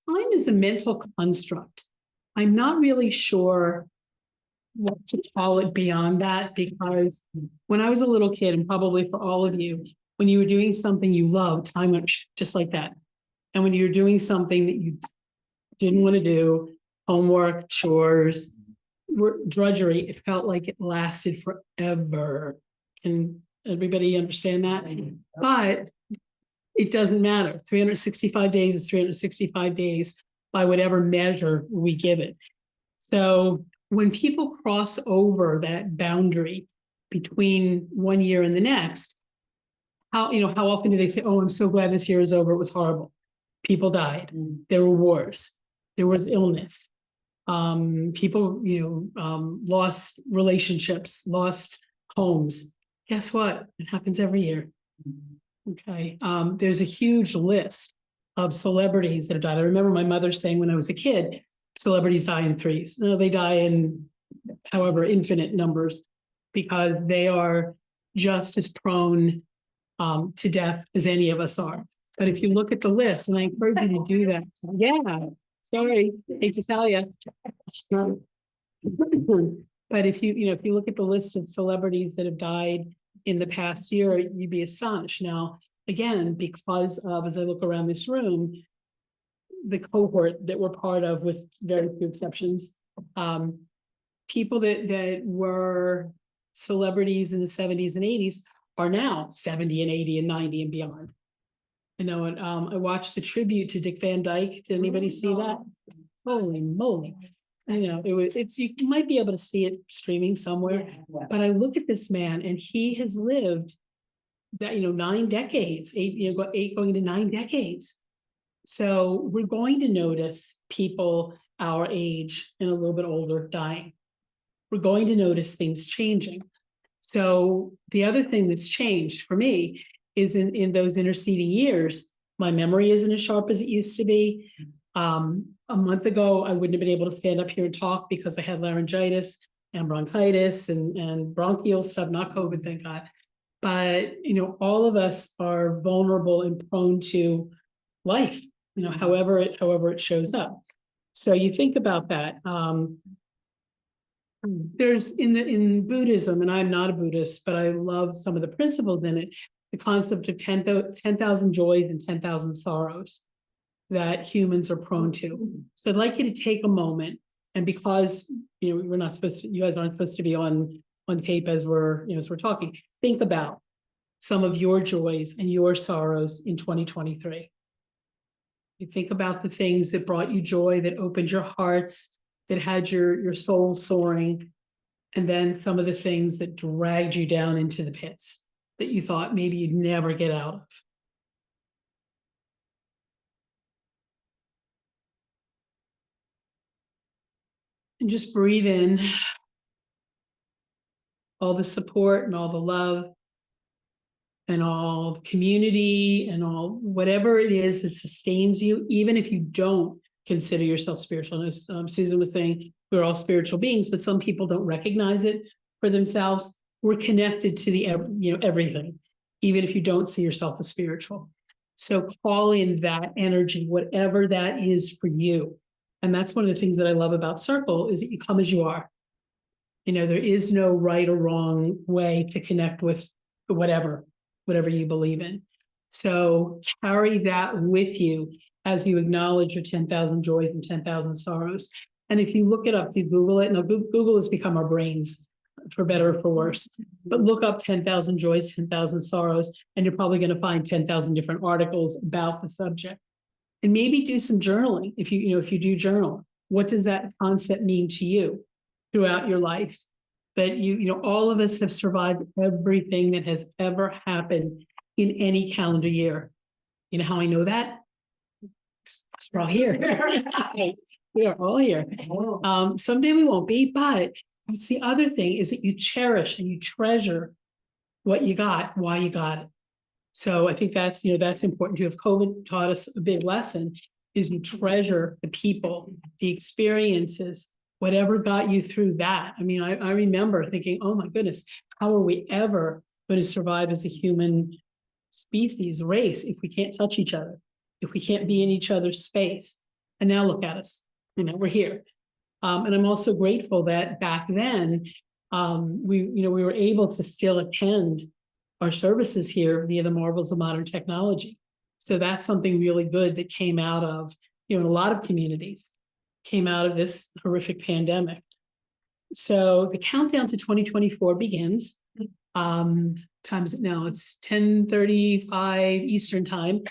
Time is a mental construct. I'm not really sure what to call it beyond that, because when I was a little kid, and probably for all of you, when you were doing something you loved, time went just like that. And when you were doing something that you didn't want to do, homework, chores, drudgery, it felt like it lasted forever. Can everybody understand that? But it doesn't matter. 365 days is 365 days by whatever measure we give it. So when people cross over that boundary between 1 year and the next, how often do they say, "Oh, I'm so glad this year is over. It was horrible. People died. There were wars. There was illness. People, lost relationships, lost homes." Guess what? It happens every year. Okay. There's a huge list of celebrities that have died. I remember my mother saying when I was a kid, celebrities die in threes. No, they die in however infinite numbers, because they are just as prone to death as any of us are. But if you look at the list, and I encourage you to do that. Yeah, sorry, hate to tell you. But if you look at the list of celebrities that have died in the past year, you'd be astonished. Now, again, because of, as I look around this room, the cohort that we're part of, with very few exceptions, people that were celebrities in the 70s and 80s are now 70 and 80 and 90 and beyond. And I watched the tribute to Dick Van Dyke. Did anybody see that? Holy moly. You might be able to see it streaming somewhere, but I look at this man and he has lived that, 9 decades, eight going into 9 decades. So we're going to notice people our age and a little bit older dying. We're going to notice things changing. So the other thing that's changed for me is in those interceding years, my memory isn't as sharp as it used to be. A month ago, I wouldn't have been able to stand up here and talk because I had laryngitis and bronchitis and bronchial stuff, not COVID, thank God. But, all of us are vulnerable and prone to life, however it shows up. So you think about that. There's in Buddhism, and I'm not a Buddhist, but I love some of the principles in it, the concept of 10,000 joys and 10,000 sorrows that humans are prone to. So I'd like you to take a moment, and because we're not supposed to, you guys aren't supposed to be on tape as we're talking, think about some of your joys and your sorrows in 2023. You think about the things that brought you joy, that opened your hearts, that had your soul soaring, and then some of the things that dragged you down into the pits that you thought maybe you'd never get out of. And just breathe in all the support and all the love and all the community and all whatever it is that sustains you, even if you don't consider yourself spiritual. As Susan was saying, we're all spiritual beings, but some people don't recognize it for themselves. We're connected to the everything, even if you don't see yourself as spiritual. So call in that energy, whatever that is for you. And that's one of the things that I love about Circle, is that you come as you are. There is no right or wrong way to connect with whatever you believe in. So carry that with you as you acknowledge your 10,000 joys and 10,000 sorrows. And if you look it up, you Google it. Now, Google has become our brains, for better or for worse. But look up 10,000 joys, 10,000 sorrows, and you're probably going to find 10,000 different articles about the subject. And maybe do some journaling. If you do journal, what does that concept mean to you throughout your life? That all of us have survived everything that has ever happened in any calendar year. You know how I know that? Because we're all here. We are all here. Someday we won't be, but it's the other thing, is that you cherish and you treasure what you got, why you got it. So I think that's important too. If COVID taught us a big lesson, is you treasure the people, the experiences, whatever got you through that. I mean, I remember thinking, oh my goodness, how are we ever going to survive as a human species, race, if we can't touch each other, if we can't be in each other's space? And now look at us, we're here. And I'm also grateful that back then, we were able to still attend our services here via the marvels of modern technology. So that's something really good that came out of, in a lot of communities, came out of this horrific pandemic. So the countdown to 2024 begins. Time is it now? It's 10:35 Eastern time.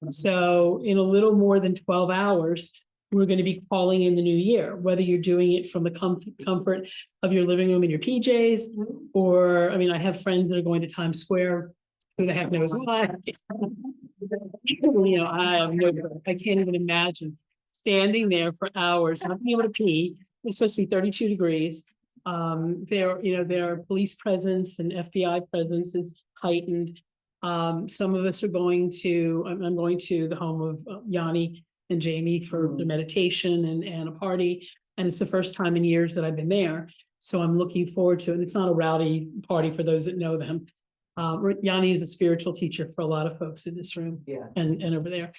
So in a little more than 12 hours, we're going to be calling in the new year, whether you're doing it from the comfort of your living room in your PJs, or, I have friends that are going to Times Square. Who the heck knows why? I can't even imagine standing there for hours, not being able to pee. It's supposed to be 32 degrees. Their police presence and FBI presence is heightened. Some of us are going to, I'm going to the home of Yanni and Jamie for the meditation and a party. And it's the first time in years that I've been there. So I'm looking forward to it. And it's not a rowdy party for those that know them. Yanni is a spiritual teacher for a lot of folks in this room and over there.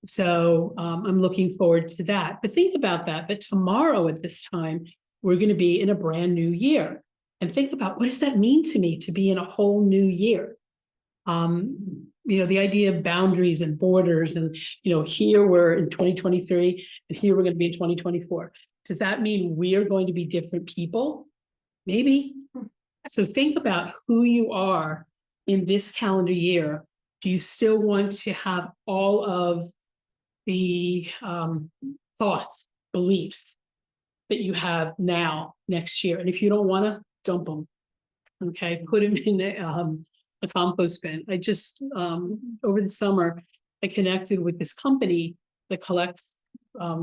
So I'm looking forward to that. But think about that tomorrow at this time, we're going to be in a brand new year. And think about, what does that mean to me to be in a whole new year? The idea of boundaries and borders and, here we're in 2023 and here we're going to be in 2024. Does that mean we are going to be different people? Maybe. So think about who you are in this calendar year. Do you still want to have all of the thoughts, beliefs that you have now next year? And if you don't want to, dump them. Okay, put them in a compost bin. I just over the summer, I connected with this company that collects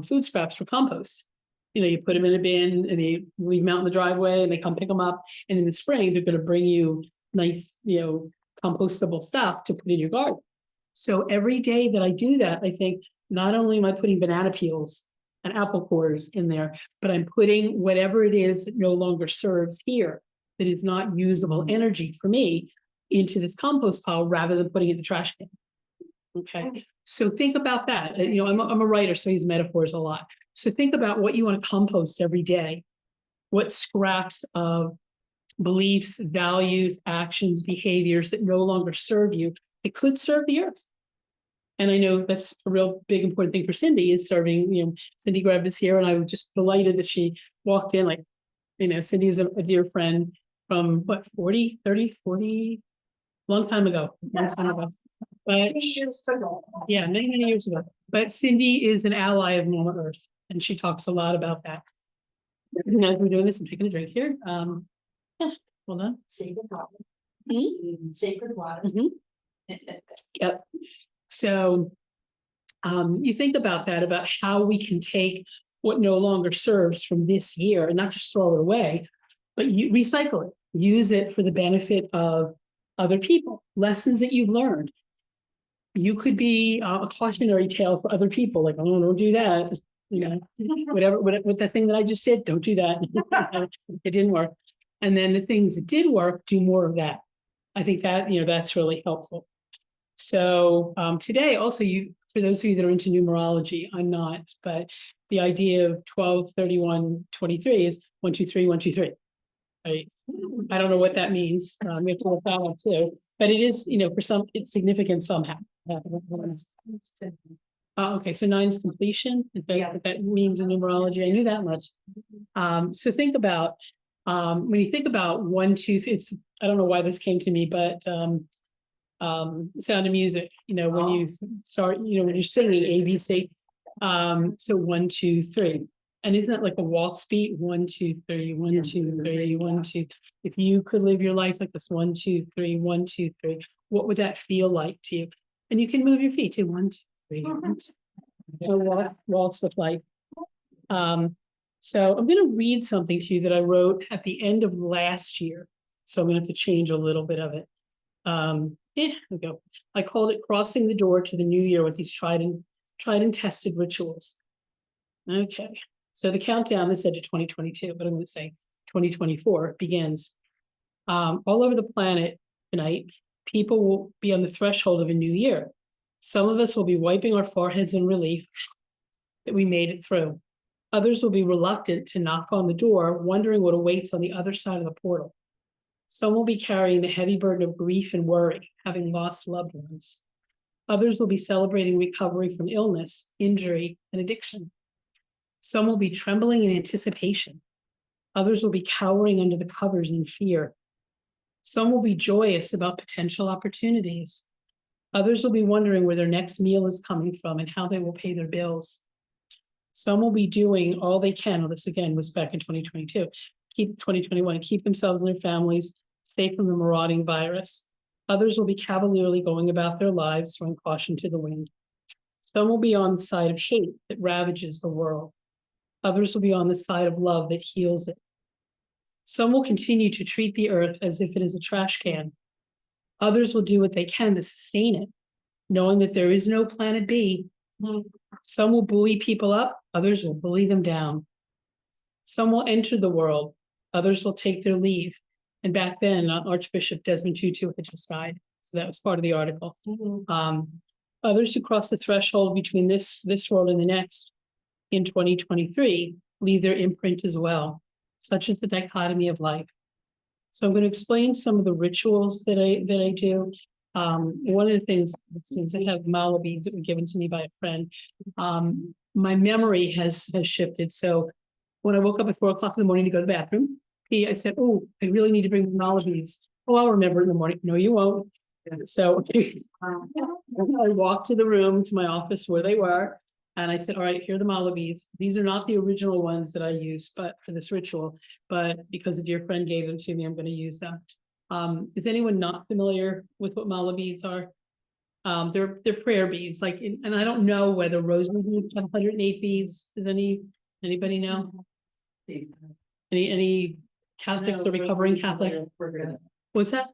food scraps for compost. You put them in a bin and they leave them out in the driveway and they come pick them up. And in the spring, they're going to bring you nice, compostable stuff to put in your garden. So every day that I do that, I think not only am I putting banana peels and apple cores in there, but I'm putting whatever it is that no longer serves here, that is not usable energy for me, into this compost pile rather than putting it in the trash can. Okay, so think about that. I'm a writer, so I use metaphors a lot. So think about what you want to compost every day. What scraps of beliefs, values, actions, behaviors that no longer serve you, that could serve the earth. And I know that's a real big important thing for Cindy, is serving. Cindy Greb is here, and I was just delighted that she walked in. Cindy's a dear friend from 40, long time ago. But yeah, many years ago. But Cindy is an ally of Mama Earth, and she talks a lot about that. And as we're doing this, I'm taking a drink here. Hold on. Sacred water. Sacred water. Yep. So you think about that, about how we can take what no longer serves from this year and not just throw it away, but you recycle it, use it for the benefit of other people, lessons that you've learned. You could be a cautionary tale for other people, like, oh, don't do that. Whatever, with the thing that I just did, don't do that. It didn't work. And then the things that did work, do more of that. I think that, that's really helpful. So today also, for those of you that are into numerology, I'm not, but the idea of 12, 31, 23 is 1, 2, 3, 1, 2, 3. Right? I don't know what that means. We have to look that up too. But it is, for some, it's significant somehow. Okay, so 9 is completion. Is that what that means in numerology? I knew that much. So think about when you think about 1, 2, 3. It's, I don't know why this came to me, but Sound of Music. When you start, when you're singing ABC. So 1, 2, 3. And isn't that like a waltz beat? 1, 2, 3, 1, 2, 3, 1, 2. If you could live your life like this, 1, 2, 3, 1, 2, 3, what would that feel like to you? And you can move your feet too. 1, 2, 3, 1, 2. Waltz with life. So I'm going to read something to you that I wrote at the end of last year. So I'm going to have to change a little bit of it. Here we go. I called it Crossing the Door to the New Year with these tried and tested rituals. Okay. So the countdown is said to 2022, but I'm going to say 2024 begins. All over the planet tonight, people will be on the threshold of a new year. Some of us will be wiping our foreheads in relief. that we made it through. Others will be reluctant to knock on the door, wondering what awaits on the other side of the portal. Some will be carrying the heavy burden of grief and worry, having lost loved ones. Others will be celebrating recovery from illness, injury, and addiction. Some will be trembling in anticipation. Others will be cowering under the covers in fear. Some will be joyous about potential opportunities. Others will be wondering where their next meal is coming from and how they will pay their bills. Some will be doing all they can, well, this again was back in 2022, keep 2021, keep themselves and their families safe from the marauding virus. Others will be cavalierly going about their lives, throwing caution to the wind. Some will be on the side of hate that ravages the world. Others will be on the side of love that heals it. Some will continue to treat the earth as if it is a trash can. Others will do what they can to sustain it, knowing that there is no planet B. Some will buoy people up, others will bully them down. Some will enter the world, others will take their leave. And back then, Archbishop Desmond Tutu had just died, so that was part of the article. Others who cross the threshold between this world and the next in 2023 leave their imprint as well, such as the dichotomy of life. So I'm going to explain some of the rituals that I do. One of the things I have mala beads that were given to me by a friend. My memory has shifted. So when I woke up at 4 o'clock in the morning to go to the bathroom, I said, "Oh, I really need to bring mala beads." "Oh, I'll remember it in the morning." "No, you won't." So I walked to the room, to my office where they were, and I said, "All right, here are the mala beads. These are not the original ones that I use, but for this ritual, but because of your friend gave them to me, I'm going to use them." Is anyone not familiar with what mala beads are? They're prayer beads, like, and I don't know whether rosary beads have 108 beads. Does anybody know? Any Catholics or recovering Catholics? What's that?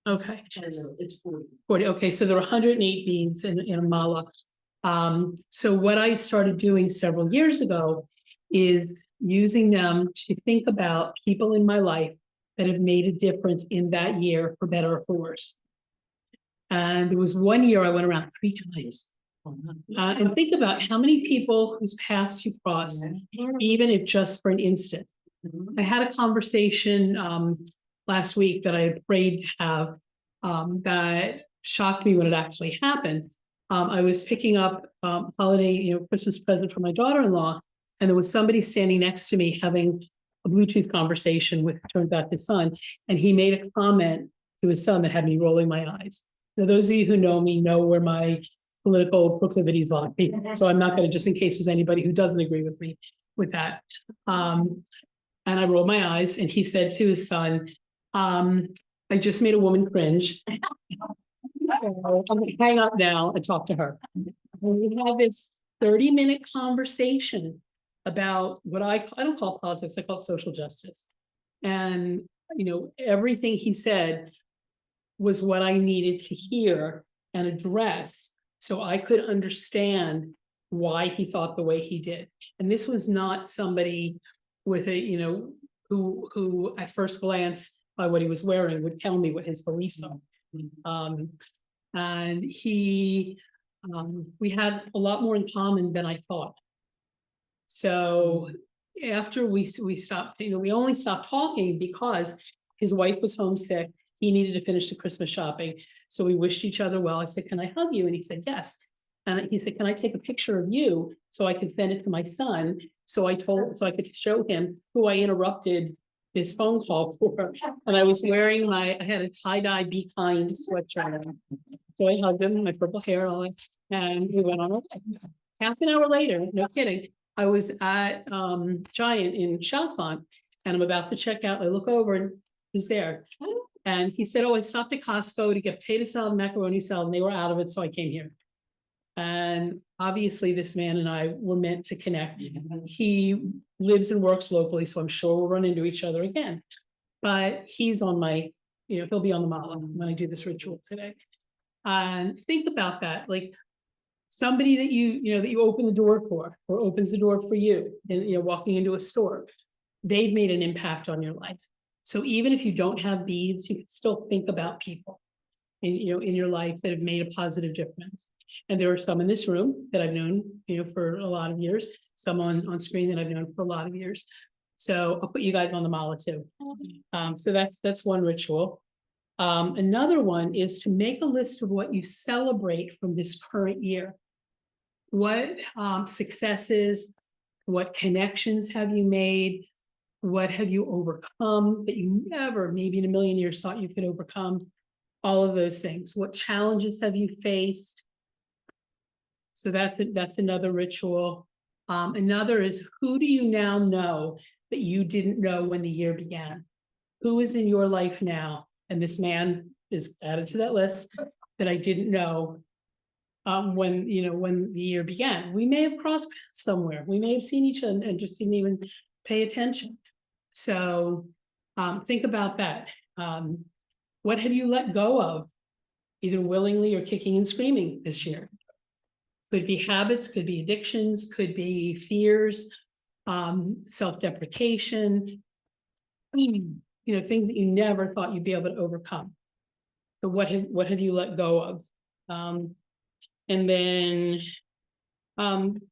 Okay. It's 40. Okay, so there are 108 beads in a mala. So what I started doing several years ago is using them to think about people in my life that have made a difference in that year, for better or for worse. And there was one year I went around 3 times. And think about how many people whose paths you cross, even if just for an instant. I had a conversation last week that I had prayed to have that shocked me when it actually happened. I was picking up holiday, Christmas present for my daughter-in-law, and there was somebody standing next to me having a Bluetooth conversation with, turns out, his son, and he made a comment to his son that had me rolling my eyes. Now, those of you who know me know where my political proclivities lie, so I'm not going to, just in case there's anybody who doesn't agree with me with that. And I rolled my eyes, and he said to his son, "I just made a woman cringe. I'm going to hang up now and talk to her." And we had this 30-minute conversation about what I don't call politics, I call it social justice. And, everything he said was what I needed to hear and address so I could understand why he thought the way he did. And this was not somebody with a, who at first glance by what he was wearing would tell me what his beliefs are. And we had a lot more in common than I thought. So after we stopped, we only stopped talking because his wife was homesick. He needed to finish the Christmas shopping. So we wished each other well. I said, "Can I hug you?" And he said, "Yes." And he said, "Can I take a picture of you so I can send it to my son?" So I could show him who I interrupted this phone call for. And I was wearing I had a tie-dye Be Kind sweatshirt on. So I hugged him, my purple hair, all that, and we went on our way. Half an hour later, no kidding, I was at Giant in Chalfont, and I'm about to check out. I look over and who's there? And he said, "Oh, I stopped at Costco to get potato salad, macaroni salad, and they were out of it, so I came here." And obviously this man and I were meant to connect. He lives and works locally, so I'm sure we'll run into each other again. But he's on my, he'll be on the mala when I do this ritual today. And think about that, like somebody that you open the door for, or opens the door for you, and walking into a store, they've made an impact on your life. So even if you don't have beads, you can still think about people in your life that have made a positive difference. And there are some in this room that I've known, for a lot of years, some on screen that I've known for a lot of years. So I'll put you guys on the mala too. So that's one ritual. Another one is to make a list of what you celebrate from this current year. What successes, what connections have you made? What have you overcome that you never, maybe in a million years, thought you could overcome? All of those things. What challenges have you faced? So that's another ritual. Another is, who do you now know that you didn't know when the year began? Who is in your life now? And this man is added to that list that I didn't know when the year began. We may have crossed paths somewhere. We may have seen each other and just didn't even pay attention. So think about that. What have you let go of, either willingly or kicking and screaming this year? Could be habits, could be addictions, could be fears, self-deprecation, things that you never thought you'd be able to overcome. So what have you let go of? And then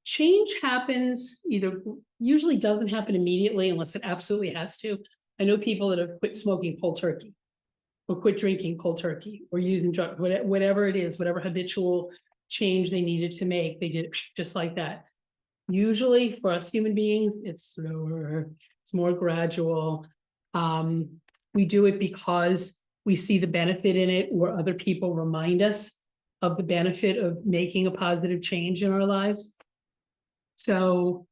change happens usually doesn't happen immediately unless it absolutely has to. I know people that have quit smoking cold turkey, or quit drinking cold turkey, or using drugs, whatever it is, whatever habitual change they needed to make, they did it just like that. Usually for us human beings, it's slower, it's more gradual. We do it because we see the benefit in it, or other people remind us of the benefit of making a positive change in our lives. So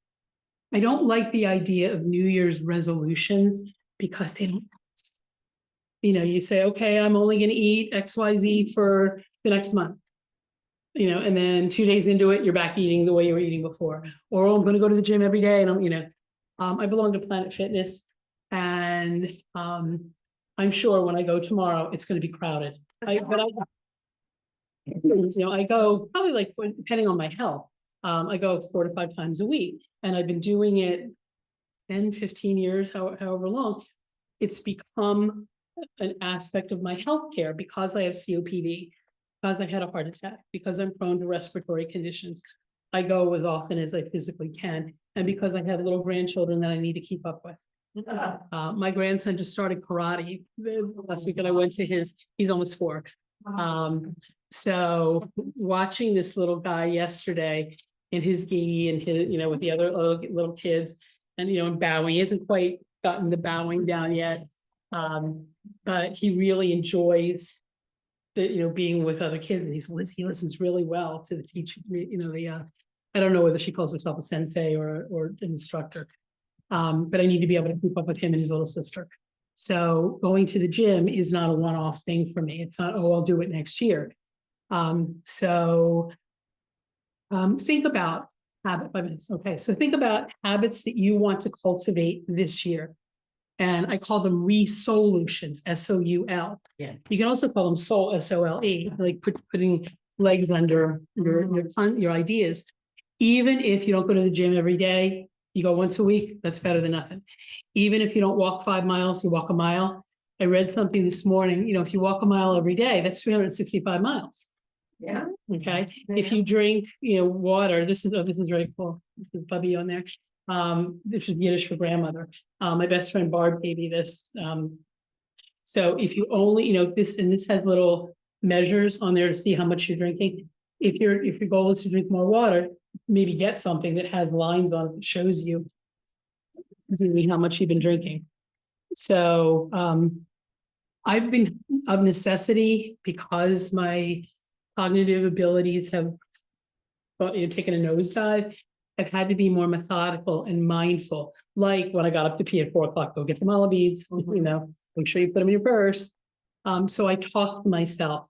I don't like the idea of New Year's resolutions because they don't, you say, okay, I'm only going to eat XYZ for the next month. And then 2 days into it, you're back eating the way you were eating before. Or I'm going to go to the gym every day. And I belong to Planet Fitness, and I'm sure when I go tomorrow, it's going to be crowded. I go probably depending on my health, I go 4 to 5 times a week, and I've been doing it 10, 15 years, however long. It's become an aspect of my healthcare because I have COPD, because I had a heart attack, because I'm prone to respiratory conditions. I go as often as I physically can, and because I have little grandchildren that I need to keep up with. My grandson just started karate last week, and I went to he's almost 4. So watching this little guy yesterday in his gi and his, with the other little kids, and bowing, he hasn't quite gotten the bowing down yet. But he really enjoys being with other kids, and he listens really well to the teacher. I don't know whether she calls herself a sensei or an instructor, but I need to be able to keep up with him and his little sister. So going to the gym is not a one-off thing for me. It's not, oh, I'll do it next year. Think about habits. Okay, so think about habits that you want to cultivate this year. And I call them Re-Soul-utiions, S-O-U-L. Yeah. You can also call them soul, S-O-L-E, like putting legs under your ideas. Even if you don't go to the gym every day, you go once a week, that's better than nothing. Even if you don't walk 5 miles, you walk a mile. I read something this morning, if you walk a mile every day, that's 365 miles. Yeah. Okay. If you drink, water, this is very cool. This is Bubby on there. This is Yiddish for grandmother. My best friend Barb gave me this. So if you only, this has little measures on there to see how much you're drinking. If your goal is to drink more water, maybe get something that has lines on it that shows you how much you've been drinking. So I've been of necessity, because my cognitive abilities have taken a nosedive. I've had to be more methodical and mindful. Like when I got up to pee at 4 o'clock, go get the mala beads, make sure you put them in your purse. So I talk to myself.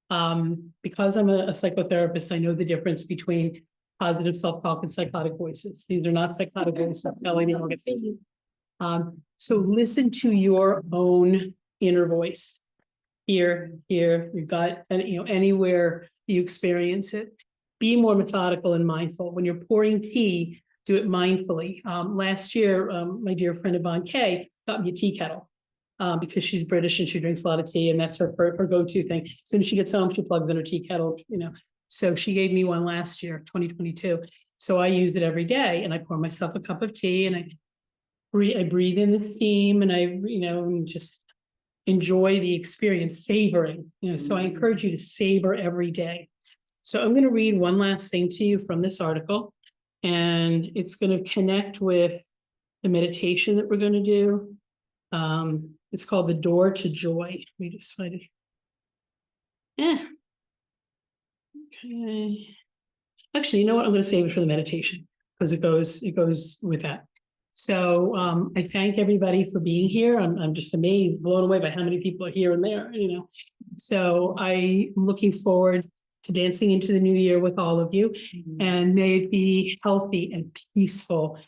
Because I'm a psychotherapist, I know the difference between positive self-talk and psychotic voices. These are not psychotic voices telling you get things. So listen to your own inner voice. Here, your gut, and anywhere you experience it. Be more methodical and mindful. When you're pouring tea, do it mindfully. Last year, my dear friend Yvonne Kay got me a tea kettle because she's British and she drinks a lot of tea, and that's her go-to thing. As soon as she gets home, she plugs in her tea kettle, So she gave me one last year, 2022. So I use it every day, and I pour myself a cup of tea, and I breathe in the steam, and and just enjoy the experience, savoring, so I encourage you to savor every day. So I'm going to read one last thing to you from this article, and it's going to connect with the meditation that we're going to do. It's called The Door to Joy. Let me just find it. Okay. Actually, you know what? I'm going to save it for the meditation because it goes with that. So I thank everybody for being here. I'm just amazed, blown away by how many people are here and there, So I'm looking forward to dancing into the new year with all of you. And may it be healthy and peaceful.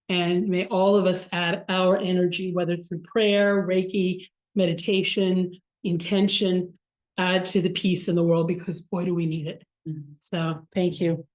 And may all of us add our energy, whether through prayer, Reiki, meditation, intention, add to the peace in the world, because boy, do we need it. So thank you.